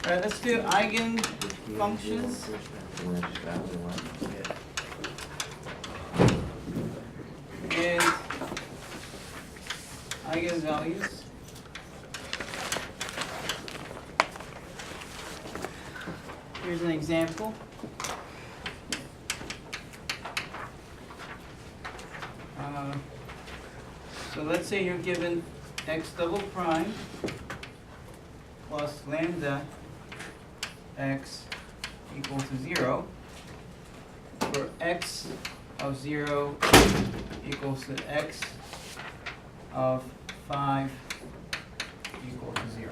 Alright, let's do eigenfunctions. And eigenvalues. Here's an example. So let's say you're given x double prime plus lambda x equal to 0, where x of 0 equals to x of 5 equal to 0.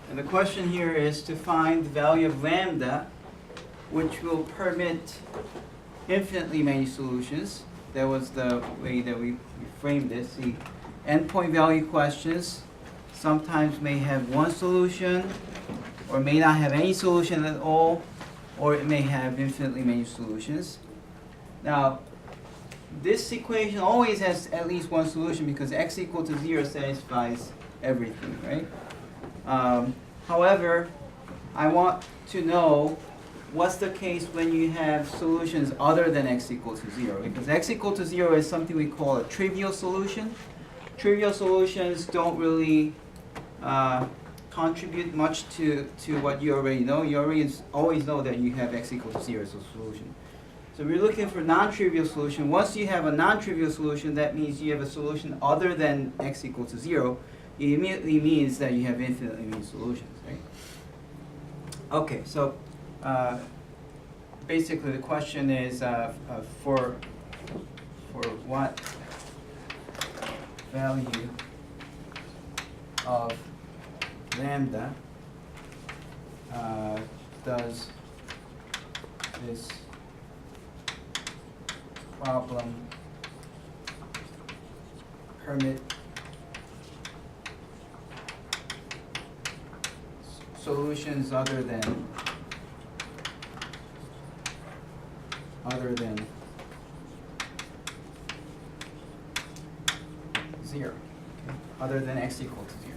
And the question here is to find the value of lambda, which will permit infinitely many solutions. That was the way that we framed this. The endpoint value questions sometimes may have one solution, or may not have any solution at all, or it may have infinitely many solutions. Now, this equation always has at least one solution because x equal to 0 satisfies everything, right? However, I want to know what's the case when you have solutions other than x equal to 0, because x equal to 0 is something we call a trivial solution. Trivial solutions don't really contribute much to what you already know. You always know that you have x equal to 0 as a solution. So we're looking for non-trivial solution. Once you have a non-trivial solution, that means you have a solution other than x equal to 0. It immediately means that you have infinitely many solutions, right? Okay, so basically the question is for what value of lambda does this problem permit solutions other than 0, okay? Other than x equal to 0.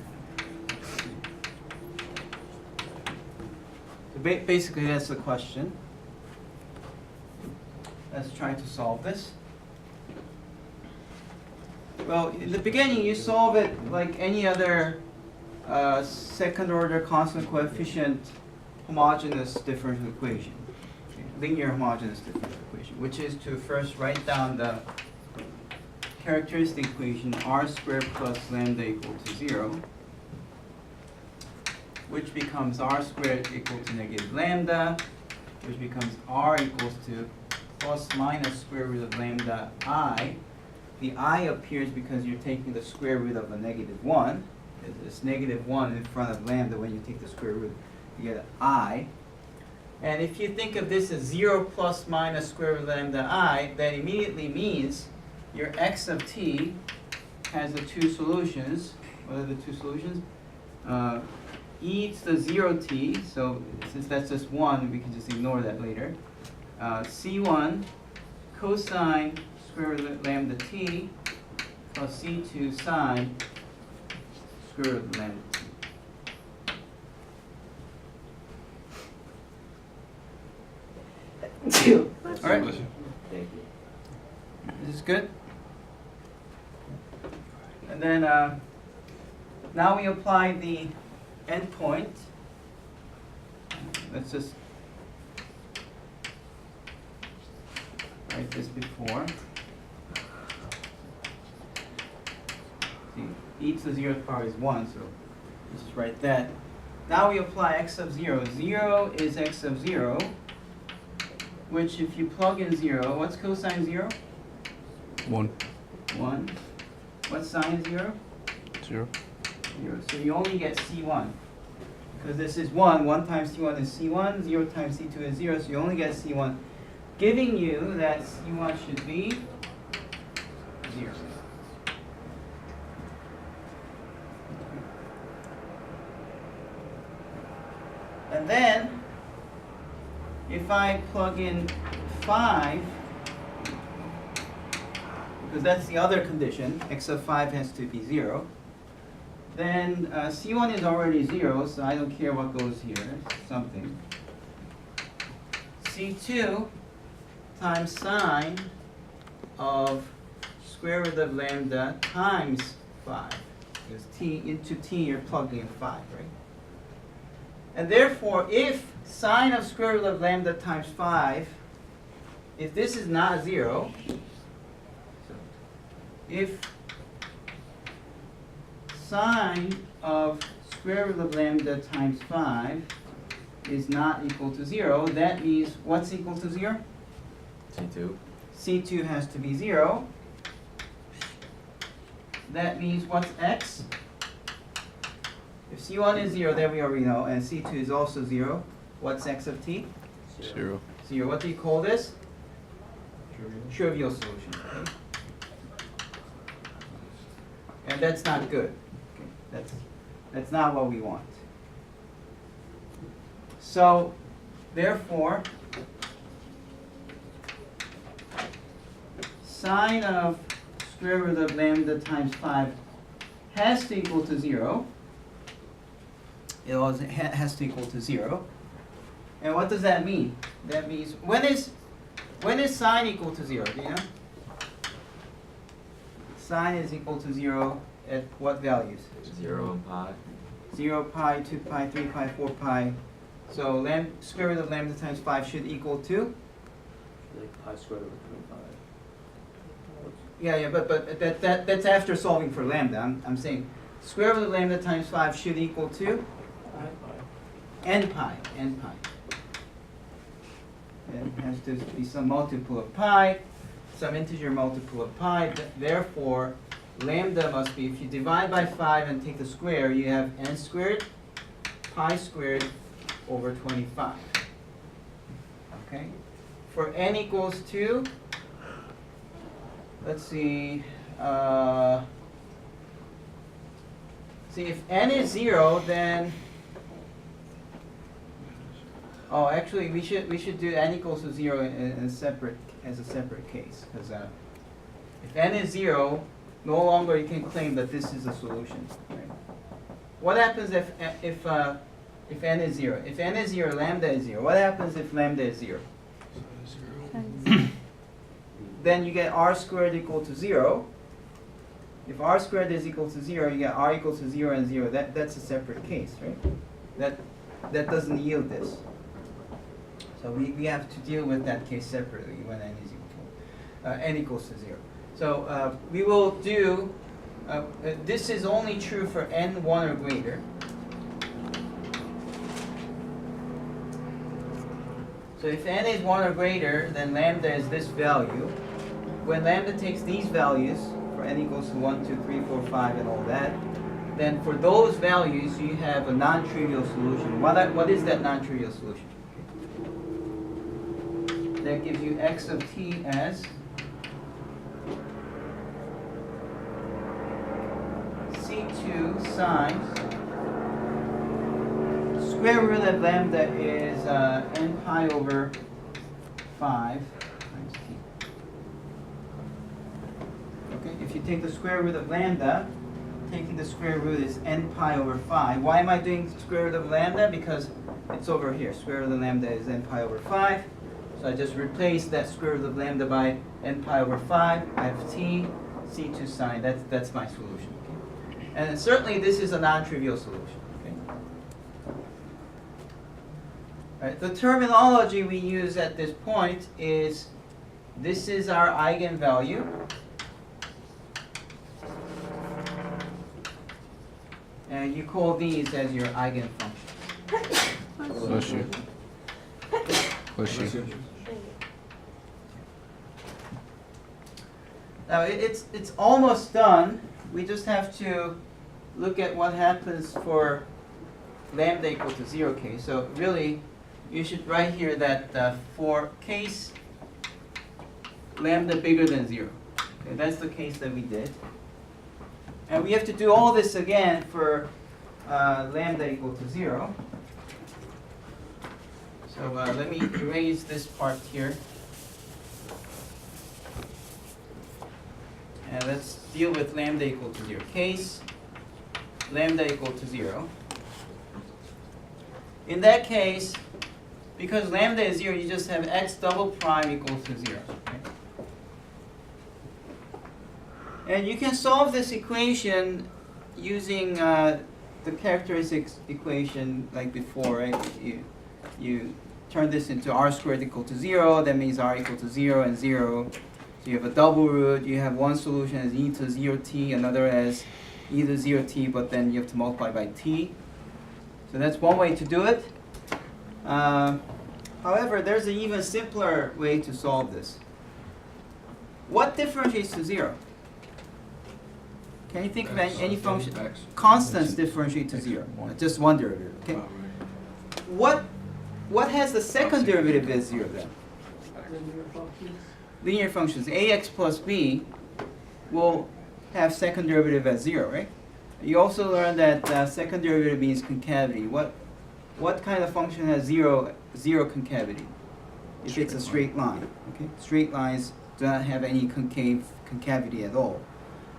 So basically that's the question. Let's try to solve this. Well, in the beginning you solve it like any other second order constant coefficient homogeneous differential equation, okay? Linear homogeneous differential equation, which is to first write down the characteristic equation r squared plus lambda equal to 0, which becomes r squared equal to negative lambda, which becomes r equals to plus minus square root of lambda I. The I appears because you're taking the square root of a negative 1. There's negative 1 in front of lambda. When you take the square root, you get an I. And if you think of this as 0 plus minus square root of lambda I, that immediately means your x of t has the two solutions. What are the two solutions? E to the 0t, so since that's just 1, we can just ignore that later. C1 cosine square root of lambda t plus C2 sine square root of lambda t. All right. Thank you. This is good. And then now we apply the endpoint. Let's just write this before. See, e to the 0th power is 1, so let's just write that. Now we apply x of 0. 0 is x of 0, which if you plug in 0, what's cosine 0? 1. 1. What's sine 0? 0. 0. So you only get C1. Because this is 1. 1 times C1 is C1. 0 times C2 is 0. So you only get C1. Giving you that C1 should be 0. And then, if I plug in 5, because that's the other condition, x of 5 has to be 0. then C1 is already 0, so I don't care what goes here, something. C2 times sine of square root of lambda times 5. Because t into t you're plugging in 5, right? And therefore, if sine of square root of lambda times 5, if this is not 0, so if sine of square root of lambda times 5 is not equal to 0, that means what's equal to 0? C2. C2 has to be 0. That means what's x? If C1 is 0, then we already know, and C2 is also 0. What's x of t? 0. 0. What do you call this? Trivial solution. Okay? And that's not good. Okay? That's not what we want. So, therefore, sine of square root of lambda times 5 has to equal to 0. It also has to equal to 0. And what does that mean? That means when is sine equal to 0? Do you know? Sine is equal to 0 at what values? 0 and pi. 0, pi, 2 pi, 3 pi, 4 pi. So square root of lambda times 5 should equal to? Like pi squared over 25. Yeah, but that's after solving for lambda. I'm saying square root of lambda times 5 should equal to? N pi. It has to be some multiple of pi, some integer multiple of pi. Therefore, lambda must be, if you divide by 5 and take the square, you have n squared, pi squared over 25. Okay? For n equals to, let's see, if n is 0, then actually we should do n equals to 0 as a separate case, because if n is 0, no longer you can claim that this is a solution. Right? What happens if n is 0? If n is 0, lambda is 0. What happens if lambda is 0? Then you get r squared equal to 0. If r squared is equal to 0, you get r equals to 0 and 0. That's a separate case, right? That doesn't yield this. So we have to deal with that case separately when n is equal to, n equals to 0. So we will do, this is only true for n 1 or greater. So if n is 1 or greater, then lambda is this value. When lambda takes these values, for n equals to 1, 2, 3, 4, 5, and all that, then for those values, you have a non-trivial solution. What is that non-trivial solution? That gives you x of t as C2 sine square root of lambda is n pi over 5 times t. Okay, if you take the square root of lambda, taking the square root is n pi over 5. Why am I doing square root of lambda? Because it's over here. Square root of lambda is n pi over 5. So I just replace that square root of lambda by n pi over 5. I have t, C2 sine. That's my solution. Okay? And certainly this is a non-trivial solution. Okay? All right, the terminology we use at this point is, this is our eigenvalue. And you call these as your eigenfunctions. Bless you. Bless you. Now it's almost done. We just have to look at what happens for lambda equal to 0 case. So really, you should write here that for case lambda bigger than 0. Okay, that's the case that we did. And we have to do all this again for lambda equal to 0. So let me erase this part here. And let's deal with lambda equal to 0 case. lambda equal to 0. In that case, because lambda is 0, you just have x double prime equals to 0. Okay? And you can solve this equation using the characteristics equation like before, right? You turn this into r squared equal to 0, that means r equal to 0 and 0. So you have a double root, you have one solution as e to 0t, another as e to 0t, but then you have to multiply by t. So that's one way to do it. However, there's an even simpler way to solve this. What differentiates to 0? Can you think of any function? X. Constants differentiate to 0. Just one derivative. Okay. What has the second derivative as 0 then? Linear functions. Ax plus b will have second derivative as 0, right? You also learned that second derivative means concavity. What kind of function has zero concavity? If it's a straight line. Okay? Straight lines do not have any concavity at all.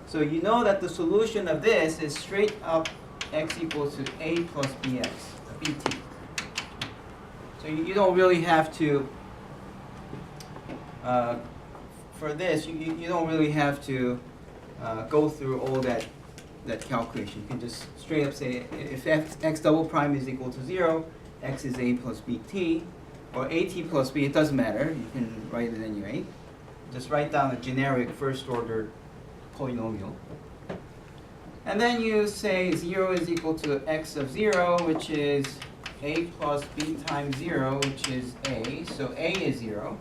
So you know that the solution of this is straight up x equals to a plus bx, bt. So you don't really have to, for this, you don't really have to go through all that calculation. You can just straight up say if x double prime is equal to 0, x is a plus bt, or at plus b, it doesn't matter. You can write it anyway. Just write down a generic first order polynomial. And then you say 0 is equal to x of 0, which is a plus b times 0, which is a. So a is 0.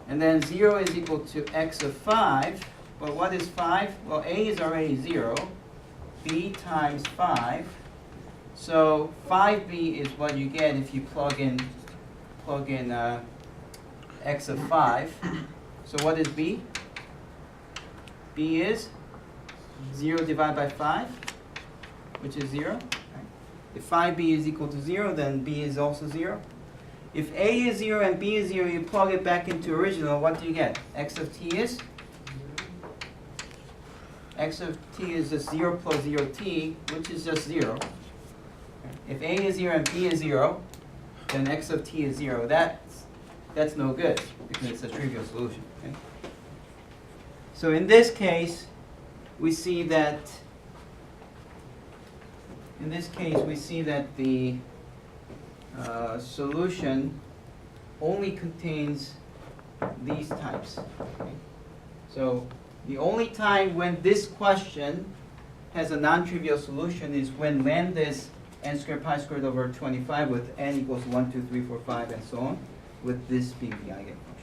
And then 0 is equal to x of 5. Well, what is 5? Well, a is already 0. B times 5. So 5b is what you get if you plug in x of 5. So what is b? B is 0 divided by 5, which is 0. Right? If 5b is equal to 0, then b is also 0. If a is 0 and b is 0, you plug it back into original, what do you get? X of t is? X of t is just 0 plus 0t, which is just 0. If a is 0 and b is 0, then x of t is 0. That's no good because it's a trivial solution. Okay? So in this case, we see that the solution only contains these types. Okay? So the only time when this question has a non-trivial solution is when lambda is n squared pi squared over 25 with n equals 1, 2, 3, 4, 5, and so on, with this being the eigenfunction.